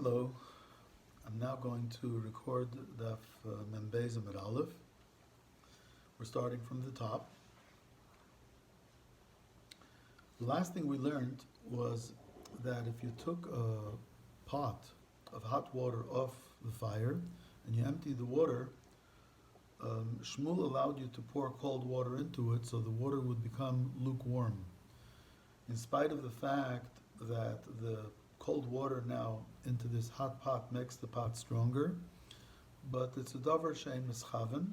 Hello, I'm now going to record Daf Mem Beis Amud Aleph. We're starting from the top. The last thing we learned was that if you took a pot of hot water off the fire and you emptied the water, Shmuel allowed you to pour cold water into it so the water would become lukewarm. In spite of the fact that the cold water now into this hot pot makes the pot stronger, but it's a davar she'ein mischaven,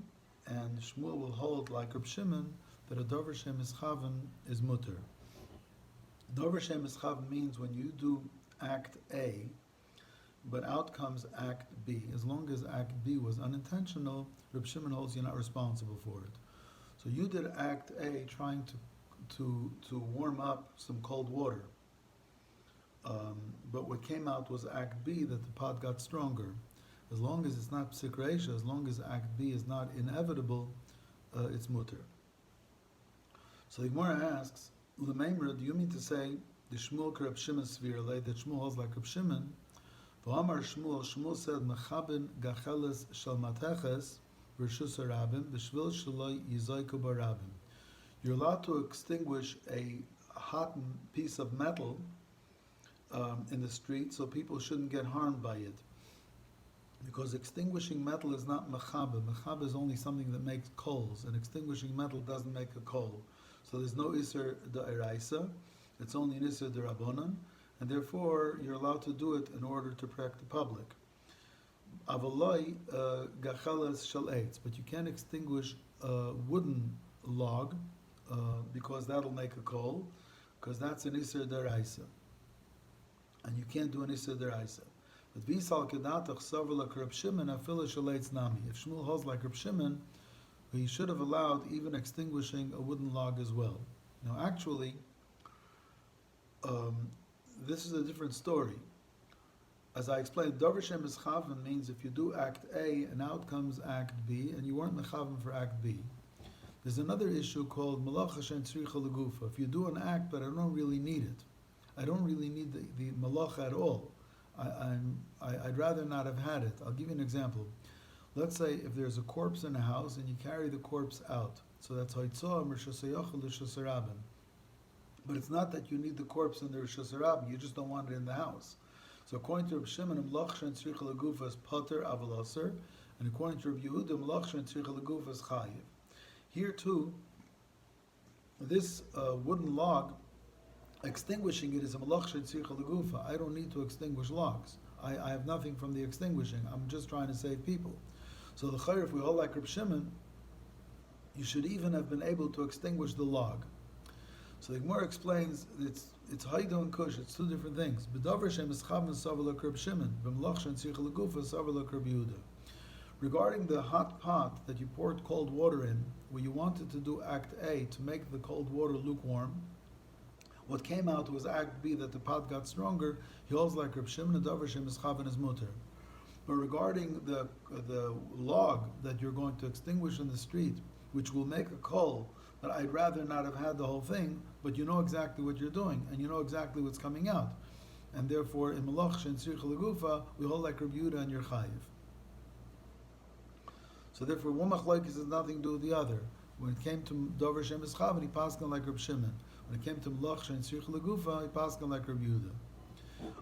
and Shmuel will hold like Reb Shimon that a davar she'ein mischaven is mutter. Davar she'ein mischaven means when you do act A, but out comes act B. As long as act B was unintentional, Reb Shimon holds you're not responsible for it. So you did act A trying to warm up some cold water. But what came out was Act B, that the pot got stronger. As long as it's not psik reisha, as long as Act B is not inevitable, it's mutter. So the Gemara asks, L'meimra, do you mean to say the Shmuel Reb Shimon Svirle, that Shmuel holds like Reb Shimon? V'amar Shmuel said, Mechaben gacheles shel mateches v'rshus harabim b'shvil shaloi yizoyku barabim. You're allowed to extinguish a hot piece of metal in the street, so people shouldn't get harmed by it. Because extinguishing metal is not mechabe. Mechabe is only something that makes coals, and extinguishing metal doesn't make a coal. So there's no iser da'iraisa, it's only an iser da'rabonan, and therefore you're allowed to do it in order to protect the public. Avaloi gacheles shel eitz, but you can't extinguish a wooden log because that'll make a coal, because that's an iser da'iraisa. And you can't do an Isser Deraisa. But Visal Kedatach Savala Reb Shimon Afila Shalaitz Nami. If Shmuel holds like Reb Shimon, he should have allowed even extinguishing a wooden log as well. Now, actually, this is a different story. As I explained, Davar She'ein Mischaven means if you do Act A and out comes Act B, and you weren't Mechaven for Act B. There's another issue called Malacha She'ein Tzricha L'Gufa. If you do an act, but I don't really need it. I don't really need the malacha at all. I'd rather not have had it. I'll give you an example. Let's say if there's a corpse in a house and you carry the corpse out. So that's haitzah m'rishus hayachal l'rishus harabim. But it's not that you need the corpse in the rishus harabim. You just don't want it in the house. So according to Reb Shimon, malach she'ein tzricha l'gufa is pater aval aser, and according to Reb Yehuda, malach she'ein tzricha l'gufa is chayiv. Here too, this wooden log, extinguishing it is a malach she'ein tzricha l'gufa. I don't need to extinguish logs. I have nothing from the extinguishing. I'm just trying to save people. So the chayr, if we hold like Reb Shimon, you should even have been able to extinguish the log. So the Gemara explains it's haidu and kush. It's two different things. B'davar she'ein mischaven savar like Reb Shimon, b'malach she'ein tzricha l'gufa savar like Reb Yehuda. Regarding the hot pot that you poured cold water in, where you wanted to do Act A to make the cold water lukewarm, what came out was Act B, that the pot got stronger. He holds like Reb Shimon, and Davar She'ein Mischaven is mutter. But regarding the log that you're going to extinguish in the street, which will make a coal, but I'd rather not have had the whole thing, but you know exactly what you're doing, and you know exactly what's coming out. And therefore, in Malach She'ein Tzricha L'Gufa, we hold like Reb Yehuda and your chayiv. So therefore, one machlokes has nothing to do with the other. When it came to Davar She'ein Mischaven, he passed on like Reb Shimon. When it came to Malach She'ein Tzricha L'Gufa, he passed on like Reb Yehuda.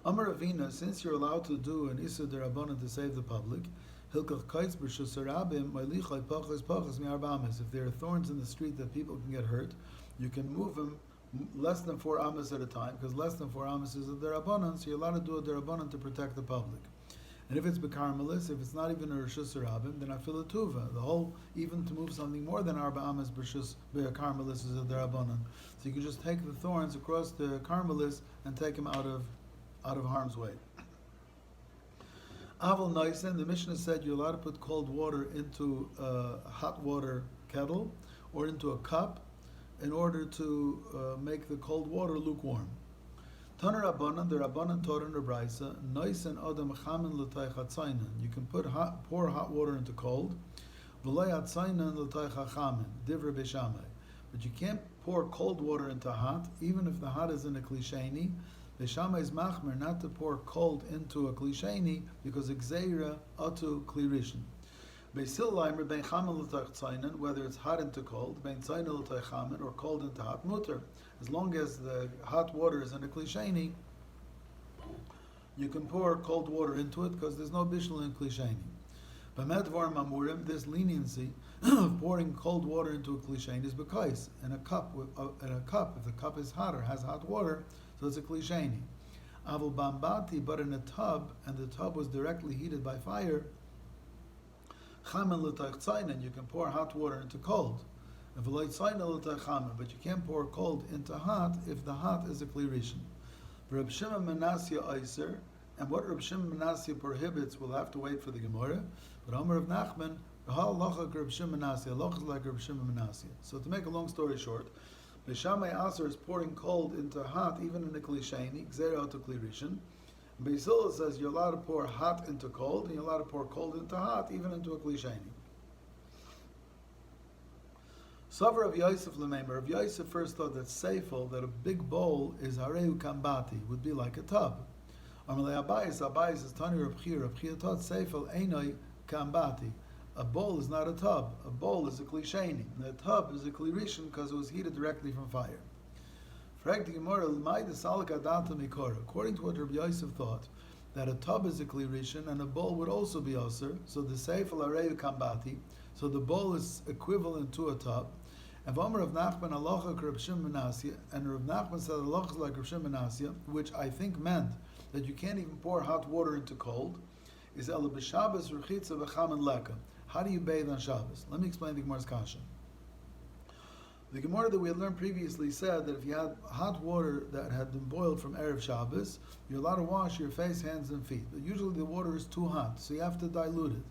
Amar Avina, since you're allowed to do an Isser Derabanan to save the public, Hilkach Kaitz B'Rshus Harabim, Ma'ilichai Pachas Pachas Mi'arba Amas. If there are thorns in the street that people can get hurt, you can move them less than 4 amas at a time, because less than 4 amas is a Derabanan, so you're allowed to do a Derabanan to protect the public. And if it's B'Karmelis, if it's not even a Rishus Harabim, then Afila Tuva. The whole, even to move something more than Arba Amas B'Rshus B'Karmelis is a Derabanan. So you can just take the thorns across the Karmelis and take them out of harm's way. Aval Naisen, the Mishnah said you're allowed to put cold water into a hot water kettle or into a cup in order to make the cold water lukewarm. Taner Rabbanan, the Rabbanan taught in the Braisa, Naisen Adam Chamin L'Tay Chatzainan. You can pour hot water into cold. V'lay Chatzainan L'Tay Chachamin, Divra Beishamai. But you can't pour cold water into hot, even if the hot is in a klisheni, Beishama is machmer not to pour cold into a kli sheni because gzeira atu kli rishon. Beisil Leimer ben chamen l'tach tzainen, whether it's hot into cold, ben tzainen l'tach chamen, or cold into hot, mutter. As long as the hot water is in a kli sheni, you can pour cold water into it because there's no bishul in kli sheni. B'med dvarim amurim, this leniency of pouring cold water into a kli sheni is because in a cup, if the cup is hot or has hot water, so it's a kli sheni. Avul bambati, but in a tub, and the tub was directly heated by fire, chamen l'tach tzainen, you can pour hot water into cold. But you can't pour cold into hot if the hot is a kli rishon. Reb Shimon Menasya Eiser, and what Reb Shimon Menasya prohibits, we'll have to wait for the Gemara. But Omer of Nachman, Reb Shimon Menasya, loch is like Reb Shimon Menasya. So to make a long story short, Beishamai Aser is pouring cold into hot, even in the kli sheni, gzera to kli rishon. Beisil says you're allowed to pour hot into cold, and you're allowed to pour cold into hot, even into a kli sheni. Sover of Yosef Lemeimer. Of Yosef first thought that seifel, that a big bowl is hareu kambati, would be like a tub. Amalei Abayis is Tani Reb Chia taught seifel einoi kambati. A bowl is not a tub. A bowl is a kli sheni. And a tub is a kli rishon because it was heated directly from fire. According to what Rabbi Yosef thought, that a tub is a kli rishon and a bowl would also be aser. So the seifel hareu kambati. So the bowl is equivalent to a tub. And V'omer of Nachman alocha Reb Shimon Menasya, and Reb Nachman said alocha is like Reb Shimon Menasya, which I think meant that you can't even pour hot water into cold. Is ela b'Shabbos rechitza v'chamen leka. How do you bathe on Shabbos? Let me explain the Gemara's kasha. The Gemara that we had learned previously said that if you had hot water that had been boiled from Erev Shabbos, you're allowed to wash your face, hands, and feet. But usually the water is too hot, so you have to dilute it.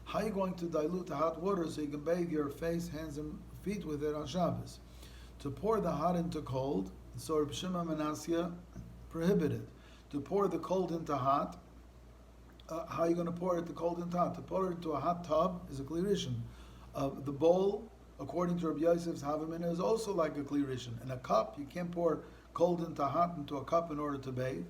How are you going to dilute the hot water so you can bathe your face, hands, and feet with it on Shabbos? To pour the hot into cold, so Reb Shimon Menasya prohibited. To pour the cold into hot, how are you going to pour it the cold into hot? To pour it into a hot tub is a kli rishon. The bowl, according to Rabbi Yosef's Havamina, is also like a kli rishon. In a cup, you can't pour cold into hot into a cup in order to bathe.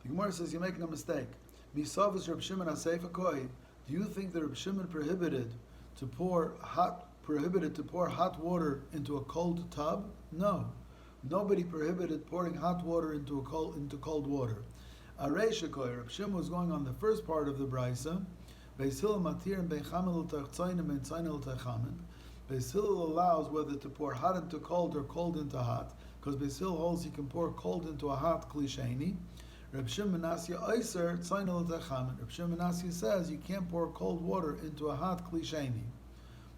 The Gemara says you're making a mistake. Misav is Reb Shimon HaSeifa Koi. Do you think that Reb Shimon prohibited to pour hot water into a cold tub? No. Nobody prohibited pouring hot water into cold water. Reb Shimon was going on the first part of the Brisa. Beis Hillel allows whether to pour hot into cold or cold into hot, because Beis Hillel holds you can pour cold into a hot kli sheni. Reb Shimon Menasya Eiser tzayin l'techamen. Reb Shimon Menasya says you can't pour cold water into a hot kli sheni.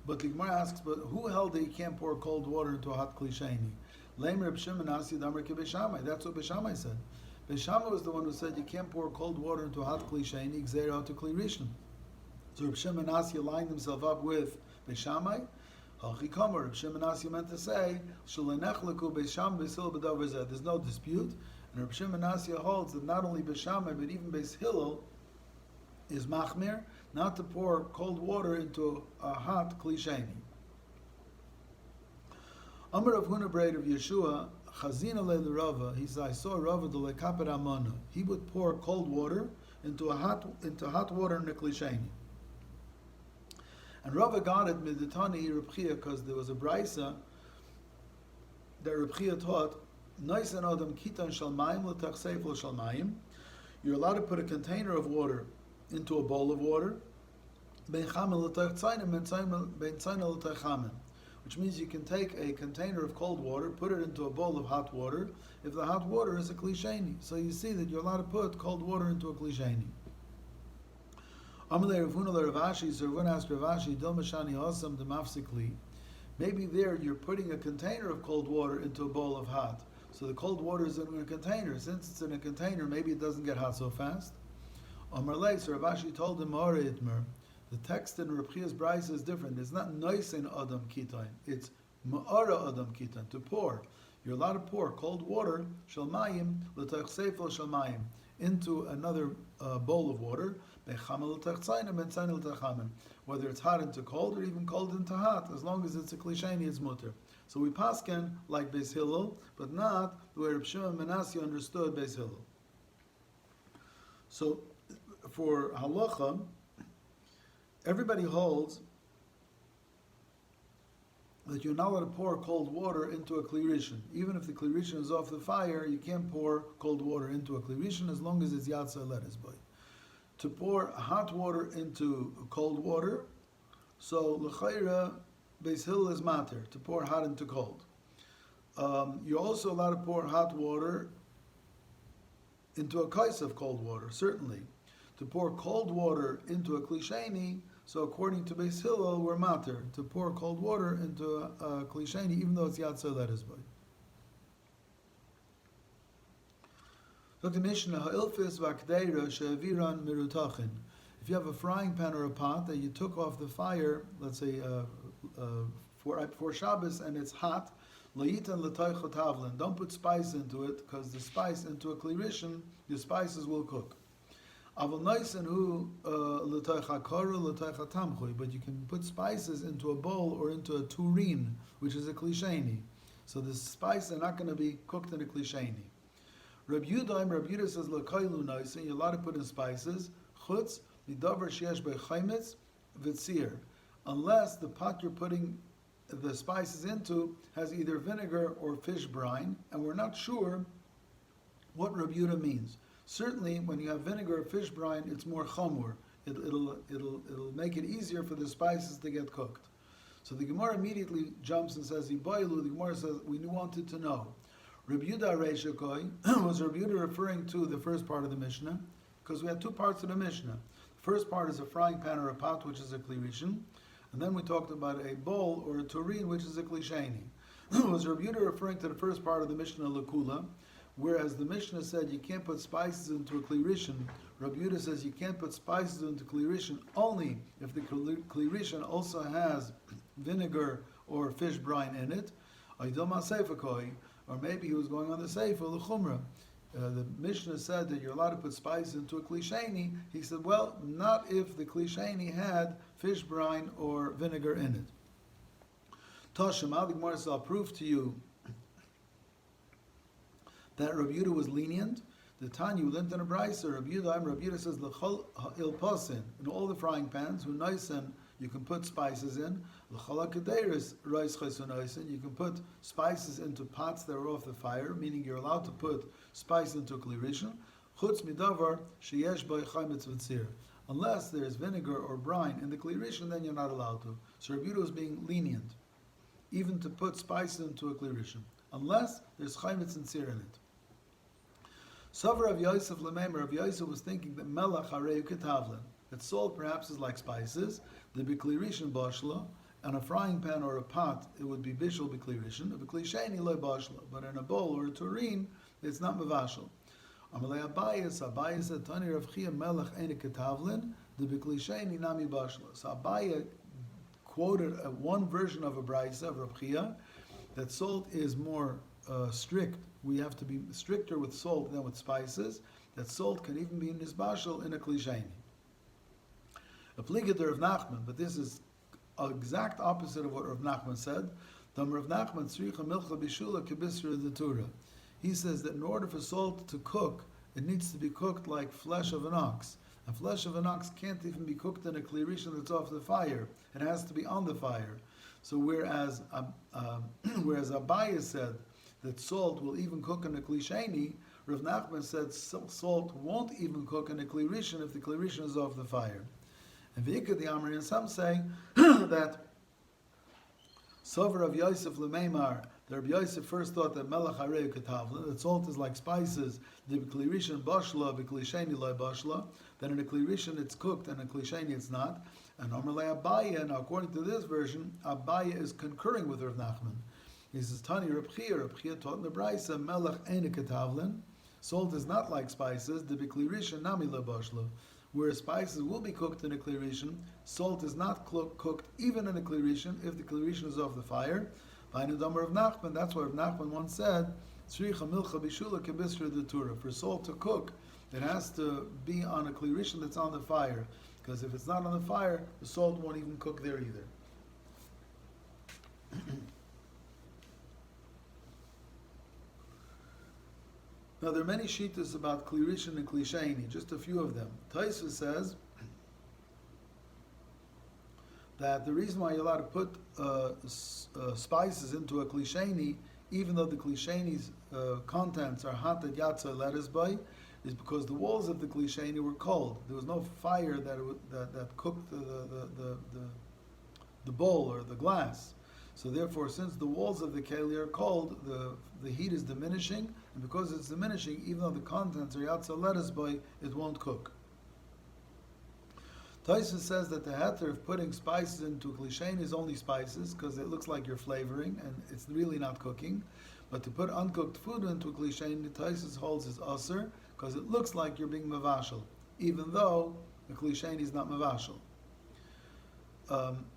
But the Gemara asks, but who held that you can't pour cold water into a hot kli sheni? Leim Reb Shimon Menasya Damar Ki Beishamai. That's what Beishamai said. Beishamai was the one who said you can't pour cold water into a hot kli sheni, gzeira to kli rishon. So Reb Shimon Menasya lined himself up with Beishamai. Hachi Kamer. Reb Shimon Menasya meant to say Shalenechleku Beishamai Beisil B'davar Zeh. There's no dispute. And Reb Shimon Menasya holds that not only Beishamai but even Beis Hillel is machmir not to pour cold water into a hot kli sheni. Amar of Huna Braid of Yeshua Chazina le Rava. He said, I saw Rava de lekapet amana. He would pour cold water into hot water in the kli sheni. And Rava got it miditani Reb Chia because there was a brisa that Reb Chia taught. You're allowed to put a container of water into a bowl of water, which means you can take a container of cold water, put it into a bowl of hot water, if the hot water is a kli sheni. So you see that you're allowed to put cold water into a kli sheni. Maybe there you're putting a container of cold water into a bowl of hot. So the cold water is in a container. Since it's in a container, maybe it doesn't get hot so fast. Amar Lei, so Rav Ashi told him, the text in Reb Chia's Brisa is different. It's not Noisen Adam Kitain. It's Ma'ara Adam Kitain, to pour. You're allowed to pour cold water, Shalmayim, L'tach Seifel Shalmayim, into another bowl of water, whether it's hot into cold or even cold into hot, as long as it's a kli sheni, it's mutter. So we pasken like Beis Hillel, but not the way Reb Shimon ben Assi understood Beis Hillel. So for halacha, everybody holds that you're not allowed to pour cold water into a kli rishon. Even if the kli rishon is off the fire, you can't pour cold water into a kli rishon as long as it's yatsa letters boy. To pour hot water into cold water, so l'chayra Beis Hillel is mater, to pour hot into cold. You're also allowed to pour hot water into a kais of cold water, certainly. To pour cold water into a kli sheni, so according to Beis Hillel, we're mater, to pour cold water into a kli sheni, even though it's yatsa letters boy. Look at Mishnah, ha'ilfis v'akdeira she'aviran mirutachin. If you have a frying pan or a pot that you took off the fire, let's say for Shabbos, and it's hot, layitan l'taycha tavlin. Don't put spice into it, because the spice into a kli rishon, the spices will cook. Aval noisen hu l'taycha karu l'taycha tamchui. But you can put spices into a bowl or into a tureen, which is a kli sheni. So the spices are not going to be cooked in a kli sheni. Reb Yudah says l'kaylu noisen. You're allowed to put in spices. Chutz midavar sheyesh b'chaimitz v'tzir. Unless the pot you're putting the spices into has either vinegar or fish brine, and we're not sure what Reb Yudah means. Certainly, when you have vinegar or fish brine, it's more chamur. It'll make it easier for the spices to get cooked. So the Gemara immediately jumps and says, "Iboilu." The Gemara says, "We wanted to know." Reb Yudah Reishakoi was Reb Yudah referring to the first part of the Mishnah, because we had two parts of the Mishnah. The first part is a frying pan or a pot, which is a kli rishon. And then we talked about a bowl or a tureen, which is a kli sheni. Was Reb Yudah referring to the first part of the Mishnah Lakula, whereas the Mishnah said you can't put spices into a kli rishon. Reb Yudah says you can't put spices into kli rishon only if the kli rishon also has vinegar or fish brine in it. Or maybe he was going on the seifa l'chumra. The Mishnah said that you're allowed to put spices into a kli sheni. He said, well, not if the kli sheni had fish brine or vinegar in it. Tashem, Al Gemara says, I'll prove to you that Reb Yudah was lenient. The Tanya, we learned in a brayso, Reb Yudah says, l'chol ha'il pasin, in all the frying pans, who noisen, you can put spices in. L'chol ha'kederis reis chaysu noisen, you can put spices into pots that are off the fire, meaning you're allowed to put spice into a kli rishon. Chutz midavar sheyesh b'ay chaimitz v'tzir. Unless there's vinegar or brine in the kli rishon, then you're not allowed to. So Reb Yudah is being lenient, even to put spices into a kli rishon, unless there's chaimitz and tzir in it. Sover of Yosef Lemeimer, of Yosef was thinking that melach hareu ketavlin, that salt perhaps is like spices, the b'kli rishon bashla, on a frying pan or a pot, it would be bishul b'kli rishon, a b'kli sheni loy bashla, but in a bowl or a tureen, it's not mevashal. Amalei Abaye said, Tani Rav Chia melech ene ketavlin, the b'kli sheni nami bashla. So Abaye quoted one version of a brayso of Rav Chia, that salt is more strict. We have to be stricter with salt than with spices. That salt can even be in nisbashal in a kli sheni. Applicable to Rav Nachman, but this is an exact opposite of what Rav Nachman said. Rav Nachman tzricha milcha bishula kebisra detura. He says that in order for salt to cook, it needs to be cooked like flesh of an ox. And flesh of an ox can't even be cooked in a kli rishon that's off the fire. It has to be on the fire. So whereas Abaye said that salt will even cook in a kli sheni, Rav Nachman said salt won't even cook in a kli rishon if the kli rishon is off the fire. And V'ikad the Amri, and some say that Sover of Yosef Lemeimar, that Rabbi Yosef first thought that melech hareu ketavlin, that salt is like spices, the b'kli rishon bashla, b'kli sheni loy bashla, that in a kli rishon it's cooked and in a kli sheni it's not. And normally Abaye, now according to this version, Abaye is concurring with Rav Nachman. He says, Tani Reb Chia taught in the brayso, melech ene ketavlin, salt is not like spices, the b'kli rishon nami loy bashla. Where spices will be cooked in a kli rishon, salt is not cooked even in a kli rishon if the kli rishon is off the fire. By the Dhamma of Nachman, that's what Nachman once said, tzricha milcha bishula kebisra detura. For salt to cook, it has to be on a kli rishon that's on the fire, because if it's not on the fire, the salt won't even cook there either. Now there are many shittas about kli rishon and kli sheni, just a few of them. Taisa says that the reason why you're allowed to put spices into a kli sheni, even though the kli sheni's contents are hot at yatsa lettuce by, is because the walls of the kli sheni were cold. There was no fire that cooked the bowl or the glass. So therefore, since the walls of the keli are cold, the heat is diminishing, and because it's diminishing, even though the contents are yatsa lettuce by, it won't cook. Tyson says that the heter of putting spices into kli sheni is only spices, because it looks like you're flavoring, and it's really not cooking. But to put uncooked food into a kli sheni, Tyson holds is usr, because it looks like you're being mavashal, even though the kli sheni is not mavashal.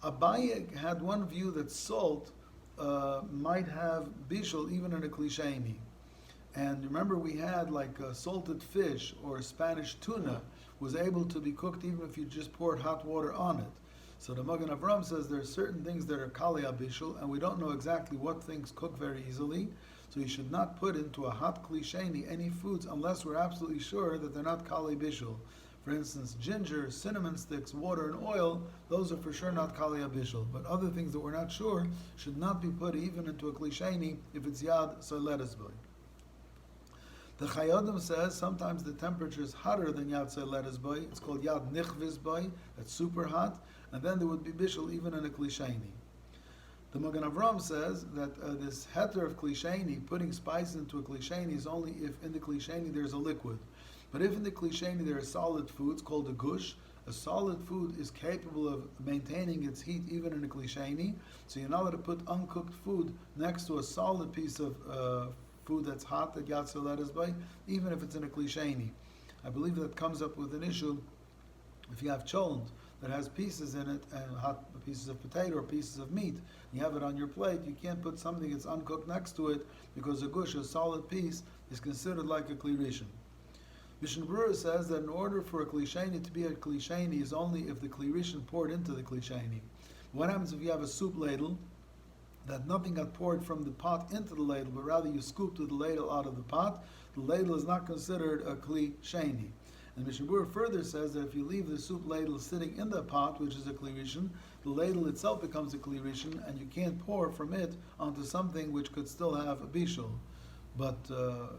Abaye had one view that salt might have bishul even in a kli sheni. And remember, we had like salted fish or Spanish tuna was able to be cooked even if you just poured hot water on it. So the Magen Avram says there are certain things that are kali abishul, and we don't know exactly what things cook very easily. So you should not put into a hot kli sheni any foods unless we're absolutely sure that they're not kali bishul. For instance, ginger, cinnamon sticks, water, and oil, those are for sure not kali abishul. But other things that we're not sure should not be put even into a kli sheni if it's yad soledes boy. The Chayodim says sometimes the temperature is hotter than yad soledes boy. It's called yad nichviz boy, that's super hot, and then there would be bishul even in a kli sheni. The Magen Avram says that this heter of kli sheni, putting spices into a kli sheni, is only if in the kli sheni there's a liquid. But if in the kli sheni there are solid foods called a gush, a solid food is capable of maintaining its heat even in a kli sheni, so you're not allowed to put uncooked food next to a solid piece of food that's hot that yad soledes by, even if it's in a kli sheni. I believe that comes up with an issue if you have cholent that has pieces in it, and hot pieces of potato or pieces of meat, you have it on your plate, you can't put something that's uncooked next to it, because a gush, a solid piece, is considered like a kli rishon. Mishnah Berurah says that in order for a kli sheni to be a kli sheni is only if the kli rishon poured into the kli sheni. What happens if you have a soup ladle that nothing got poured from the pot into the ladle, but rather you scooped the ladle out of the pot? The ladle is not considered a kli sheni. And Mishnah Berurah further says that if you leave the soup ladle sitting in the pot, which is a kli rishon, the ladle itself becomes a kli rishon, and you can't pour from it onto something which could still have a bishul. But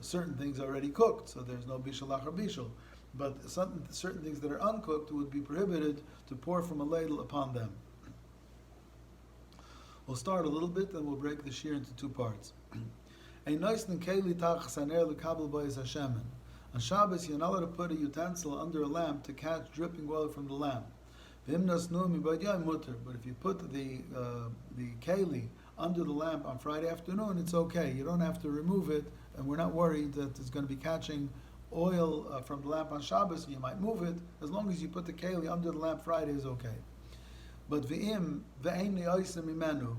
certain things are already cooked, so there's no bishul achar bishul. But certain things that are uncooked would be prohibited to pour from a ladle upon them. We'll start a little bit, and we'll break the shir into two parts. On Shabbos, you're not allowed to put a utensil under a lamp to catch dripping oil from the lamp. But if you put the keli under the lamp on Friday afternoon, it's okay. You don't have to remove it, and we're not worried that it's going to be catching oil from the lamp on Shabbos. You might move it. As long as you put the keli under the lamp, Friday is okay. But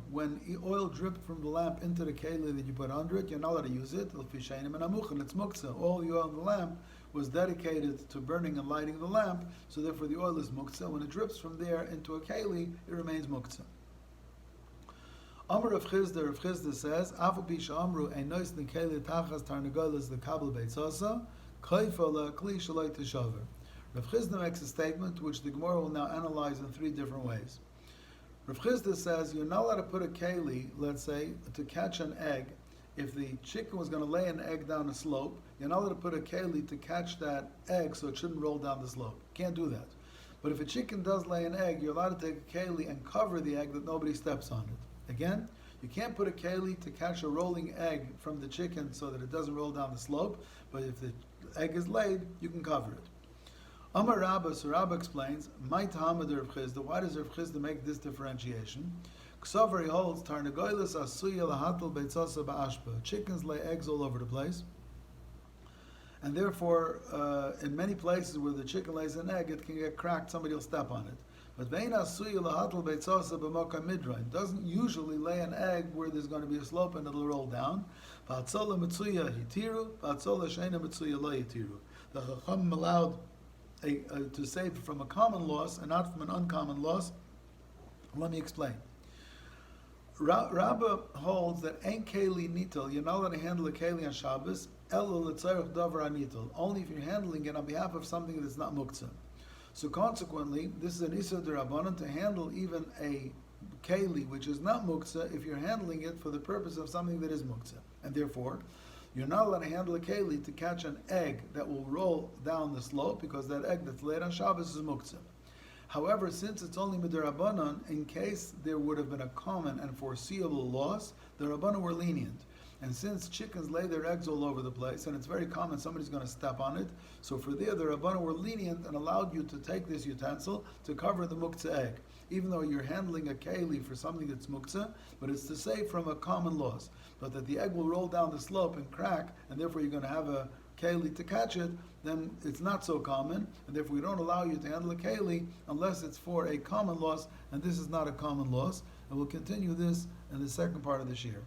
when oil dripped from the lamp into the keli that you put under it, you're not allowed to use it. It's muktzah. All the oil in the lamp was dedicated to burning and lighting the lamp, so therefore the oil is muktzah. When it drips from there into a keli, it remains muktzah. Amar Rav Chizda says, Afu Pisha Amru Einois Nikeli Tachas Tarnagolas the Kabel Beitzasa Kaifa La Kli Shalai Teshaver. Rav Chizda makes a statement which the Gemara will now analyze in three different ways. Rav Chizda says you're not allowed to put a keli, let's say, to catch an egg. If the chicken was going to lay an egg down a slope, you're not allowed to put a keli to catch that egg so it shouldn't roll down the slope. Can't do that. But if a chicken does lay an egg, you're allowed to take a keli and cover the egg that nobody steps on it. Again, you can't put a keli to catch a rolling egg from the chicken so that it doesn't roll down the slope, but if the egg is laid, you can cover it. Amar Rabba, so Rabba explains, my Tahamad Rav Chizda, why does Rav Chizda make this differentiation? Ksavar, he holds, Tarnagoylas asuya lahatal beitzasa ba'ashba. Chickens lay eggs all over the place. And therefore, in many places where the chicken lays an egg, it can get cracked, somebody will step on it. But vein asuya lahatal beitzasa b'moka midrain doesn't usually lay an egg where there's going to be a slope and it'll roll down. Ba'atzola mitzuya hitiru, ba'atzola sheina mitzuya lo hitiru. The Chacham allowed to save from a common loss and not from an uncommon loss. Let me explain. Rabba holds that ein keli nitel, you're not allowed to handle a keli on Shabbos, only if you're handling it on behalf of something that's not muktzah. So consequently, this is an Issa D'Rabbanan to handle even a keli which is not muktzah if you're handling it for the purpose of something that is muktzah. And therefore, you're not allowed to handle a keli to catch an egg that will roll down the slope, because that egg that's laid on Shabbos is muktzah. However, since it's only mid'Rabbanan, in case there would have been a common and foreseeable loss, the Rabbanan were lenient. And since chickens lay their eggs all over the place, and it's very common somebody's going to step on it, so for there the Rabbanan were lenient and allowed you to take this utensil to cover the muktzah egg, even though you're handling a keli for something that's muktzah, but it's to save from a common loss. But that the egg will roll down the slope and crack, and therefore you're going to have a keli to catch it, then it's not so common, and therefore we don't allow you to handle a keli unless it's for a common loss, and this is not a common loss. And we'll continue this in the second part of this year.